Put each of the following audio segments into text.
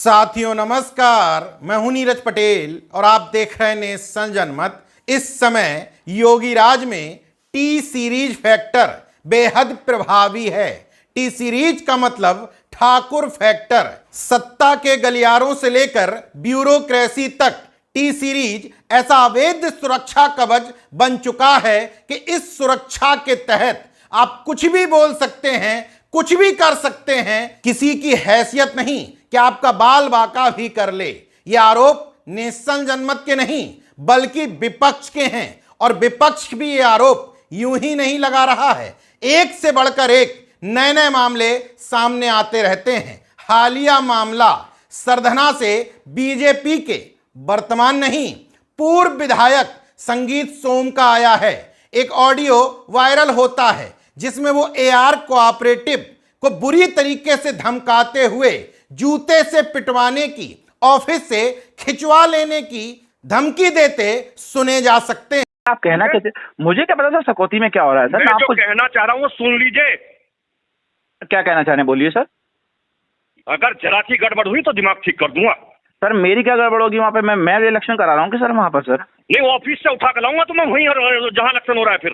साथियों नमस्कार, मैं हूं नीरज पटेल और आप देख रहे हैं नेशन जनमत। इस समय योगी राज में टी सीरीज फैक्टर बेहद प्रभावी है। टी सीरीज का मतलब ठाकुर फैक्टर। सत्ता के गलियारों से लेकर ब्यूरोक्रेसी तक टी सीरीज ऐसा अवैध सुरक्षा कवच बन चुका है कि इस सुरक्षा के तहत आप कुछ भी बोल सकते हैं, कुछ भी कर सकते हैं, किसी की हैसियत नहीं कि आपका बाल बाका भी कर ले। ये आरोप नेशन जनमत के नहीं बल्कि विपक्ष के हैं और विपक्ष भी ये आरोप यूं ही नहीं लगा रहा है। एक से बढ़कर एक नए नए मामले सामने आते रहते हैं। हालिया मामला सरधना से बीजेपी के वर्तमान नहीं पूर्व विधायक संगीत सोम का आया है। एक ऑडियो वायरल होता है जिसमें वो एआर कोऑपरेटिव को बुरी तरीके से धमकाते हुए जूते से पिटवाने की, ऑफिस से खिंचवा लेने की धमकी देते सुने जा सकते हैं। आप कहना कैसे, मुझे क्या पता सर सकौती में क्या हो रहा है। सर मैं जो कहना चाह रहा हूँ सुन लीजिए। क्या कहना चाह रहे हैं, बोलिए सर। अगर जरा सी गड़बड़ हुई तो दिमाग ठीक कर दूंगा। सर मेरी क्या गड़बड़ होगी वहाँ पे? मैं इलेक्शन करा रहा हूँ कि सर वहाँ पर? सर नहीं, ऑफिस से उठा कर लाऊंगा तो मैं वहीं जहाँ इलेक्शन हो रहा है। फिर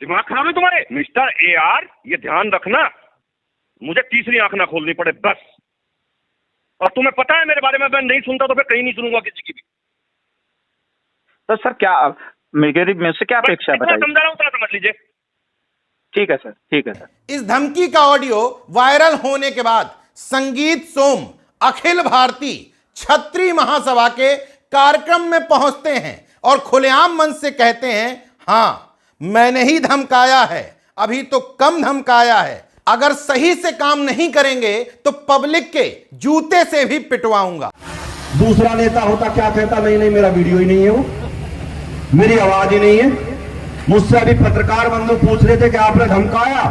दिमाग खराब है तुम्हारे मिस्टर एआर, ये ध्यान रखना मुझे तीसरी आंख ना खोलनी पड़े बस। और तुम्हें पता है मेरे बारे में, मैं नहीं सुनता तो फिर कहीं नहीं सुनूंगा किसी की भी। तो सर क्या मेरे से क्या अपेक्षा है बताइए। समझा रहा हूँ, उतना समझ लीजिए। ठीक है सर, ठीक है सर। इस धमकी का ऑडियो वायरल होने के बाद संगीत सोम अखिल भारतीय क्षत्रिय महासभा के कार्यक्रम में पहुंचते हैं और खुलेआम मन से कहते हैं, हाँ मैंने ही धमकाया है, अभी तो कम धमकाया है, अगर सही से काम नहीं करेंगे तो पब्लिक के जूते से भी पिटवाऊंगा। दूसरा नेता होता क्या कहता, नहीं नहीं मेरा वीडियो ही नहीं है, वो मेरी आवाज ही नहीं है। मुझसे अभी पत्रकार बंधु पूछ रहे थे कि आपने धमकाया,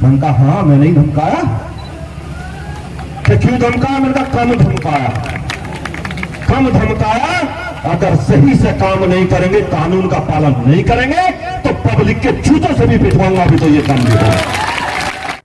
मैंने कहा हाँ मैंने ही धमकाया। तो क्यों धमकाया? मैंने कहा कम धमकाया, कम धमकाया। अगर सही से काम नहीं करेंगे, कानून का पालन नहीं करेंगे तो पब्लिक के जूतों से भी पिटवाऊंगा। अभी तो ये काम नहीं होगा।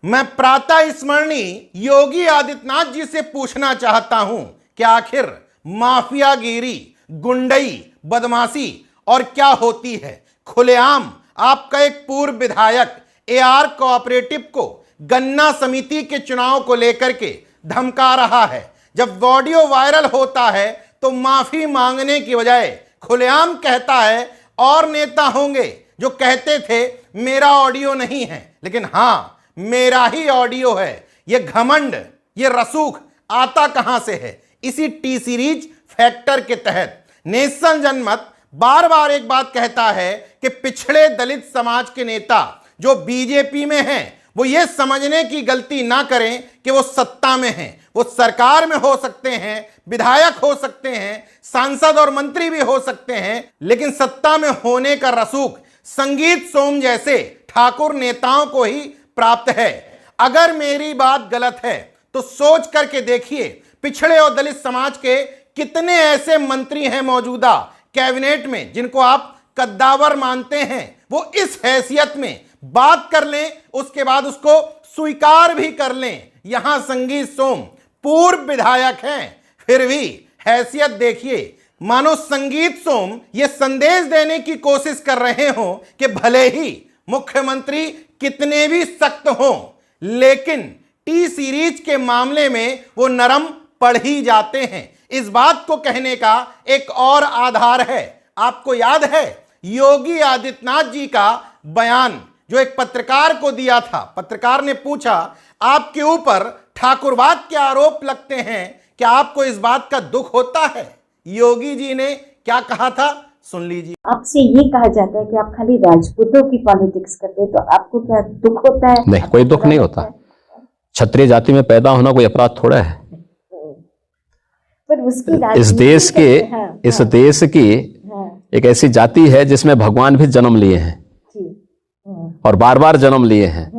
मैं प्रातः स्मरणीय योगी आदित्यनाथ जी से पूछना चाहता हूं कि आखिर माफियागिरी, गुंडई, बदमाशी और क्या होती है। खुलेआम आपका एक पूर्व विधायक एआर कोऑपरेटिव को गन्ना समिति के चुनाव को लेकर के धमका रहा है। जब ऑडियो वायरल होता है तो माफी मांगने की बजाय खुलेआम कहता है और नेता होंगे जो कहते थे मेरा ऑडियो नहीं है, लेकिन हाँ मेरा ही ऑडियो है। ये घमंड, ये रसूख आता कहां से है? इसी टी सीरीज फैक्टर के तहत नेशन जनमत बार बार एक बात कहता है कि पिछड़े दलित समाज के नेता जो बीजेपी में हैं वो ये समझने की गलती ना करें कि वो सत्ता में हैं। वो सरकार में हो सकते हैं, विधायक हो सकते हैं, सांसद और मंत्री भी हो सकते हैं, लेकिन सत्ता में होने का रसूख संगीत सोम जैसे ठाकुर नेताओं को ही प्राप्त है। अगर मेरी बात गलत है तो सोच करके देखिए, पिछड़े और दलित समाज के कितने ऐसे मंत्री हैं मौजूदा कैबिनेट में जिनको आप कद्दावर मानते हैं। वो इस हैसियत में बात कर लें, उसके बाद उसको स्वीकार भी कर लें। यहां संगीत सोम पूर्व विधायक हैं, फिर भी हैसियत देखिए, मानो संगीत सोम ये संदेश देने की कोशिश कर रहे हो कि भले ही मुख्यमंत्री कितने भी सख्त हों, लेकिन टी सीरीज के मामले में वो नरम पड़ ही जाते हैं। इस बात को कहने का एक और आधार है। आपको याद है योगी आदित्यनाथ जी का बयान जो एक पत्रकार को दिया था। पत्रकार ने पूछा आपके ऊपर ठाकुरवाद के आरोप लगते हैं, क्या आपको इस बात का दुख होता है? योगी जी ने क्या कहा था, सुन लीजिए। आपसे ये कहा जाता है कि आप खाली राजपूतों की पॉलिटिक्स करते हैं, तो आपको क्या दुख होता है? नहीं, कोई दुख नहीं होता। क्षत्रिय जाति में पैदा होना कोई अपराध थोड़ा है। पर उसकी इस देश की एक ऐसी जाति है जिसमें भगवान भी जन्म लिए हैं और बार बार जन्म लिए हैं,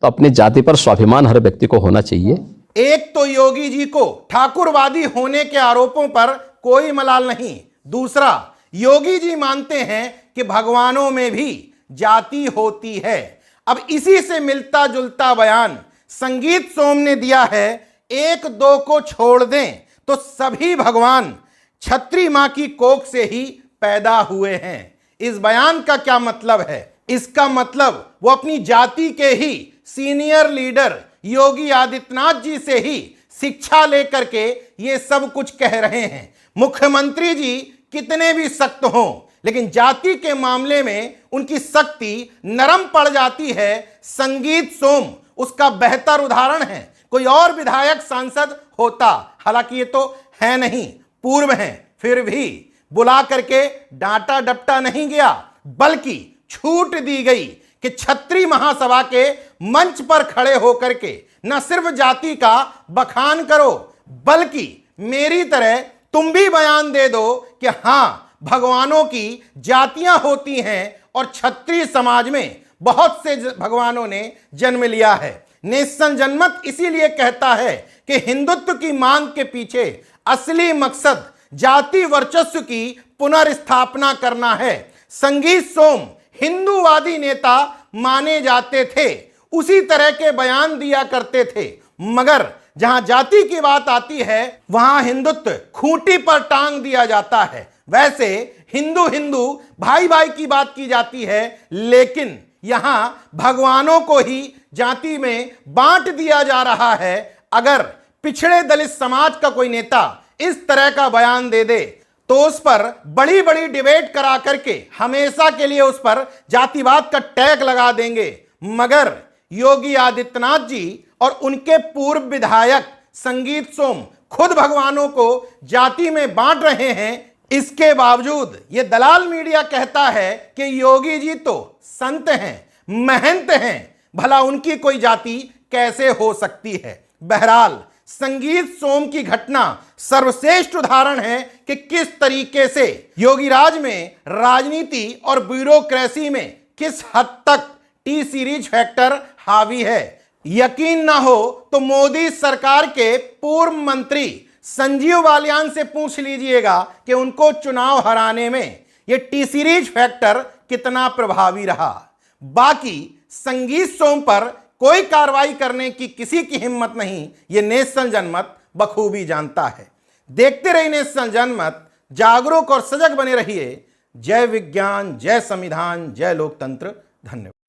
तो अपनी जाति पर स्वाभिमान हर व्यक्ति को होना चाहिए। एक तो योगी जी को ठाकुरवादी होने के आरोपों पर कोई मलाल नहीं, दूसरा योगी जी मानते हैं कि भगवानों में भी जाति होती है। अब इसी से मिलता जुलता बयान संगीत सोम ने दिया है एक दो को छोड़ दें तो सभी भगवान छत्री मां की कोख से ही पैदा हुए हैं। इस बयान का क्या मतलब है? इसका मतलब वो अपनी जाति के ही सीनियर लीडर योगी आदित्यनाथ जी से ही शिक्षा लेकर के ये सब कुछ कह रहे हैं। मुख्यमंत्री जी कितने भी सख्त हों, लेकिन जाति के मामले में उनकी सख्ती नरम पड़ जाती है। संगीत सोम उसका बेहतर उदाहरण है। कोई और विधायक सांसद होता, हालांकि ये तो है नहीं, पूर्व हैं, फिर भी बुला करके डांटा डपटा नहीं गया, बल्कि छूट दी गई कि छत्री महासभा के मंच पर खड़े होकर के न सिर्फ जाति का बखान करो, बल्कि मेरी तरह तुम भी बयान दे दो कि हां, भगवानों की जातियां होती हैं और क्षत्रिय समाज में बहुत से भगवानों ने जन्म लिया है। नेशन जनमत इसीलिए कहता है कि हिंदुत्व की मांग के पीछे असली मकसद जाति वर्चस्व की पुनर्स्थापना करना है। संगीत सोम हिंदूवादी नेता माने जाते थे, उसी तरह के बयान दिया करते थे, मगर जहां जाति की बात आती है वहां हिंदुत्व खूंटी पर टांग दिया जाता है। वैसे हिंदू हिंदू भाई भाई की बात की जाती है, लेकिन यहां भगवानों को ही जाति में बांट दिया जा रहा है। अगर पिछड़े दलित समाज का कोई नेता इस तरह का बयान दे दे तो उस पर बड़ी बड़ी डिबेट करा करके हमेशा के लिए उस पर जातिवाद का टैग लगा देंगे। मगर योगी आदित्यनाथ जी और उनके पूर्व विधायक संगीत सोम खुद भगवानों को जाति में बांट रहे हैं। इसके बावजूद ये दलाल मीडिया कहता है कि योगी जी तो संत हैं, महंत हैं, भला उनकी कोई जाति कैसे हो सकती है। बहरहाल संगीत सोम की घटना सर्वश्रेष्ठ उदाहरण है कि किस तरीके से योगी राज में राजनीति और ब्यूरोक्रेसी में किस हद तक टी सीरीज फैक्टर हावी है। यकीन ना हो तो मोदी सरकार के पूर्व मंत्री संजीव बालियान से पूछ लीजिएगा कि उनको चुनाव हराने में यह टी सीरीज फैक्टर कितना प्रभावी रहा। बाकी संगीत सोम पर कोई कार्रवाई करने की किसी की हिम्मत नहीं, ये नेशन जनमत बखूबी जानता है। देखते रहिए नेशन जनमत, जागरूक और सजग बने रहिए। जय विज्ञान, जय संविधान, जय लोकतंत्र। धन्यवाद।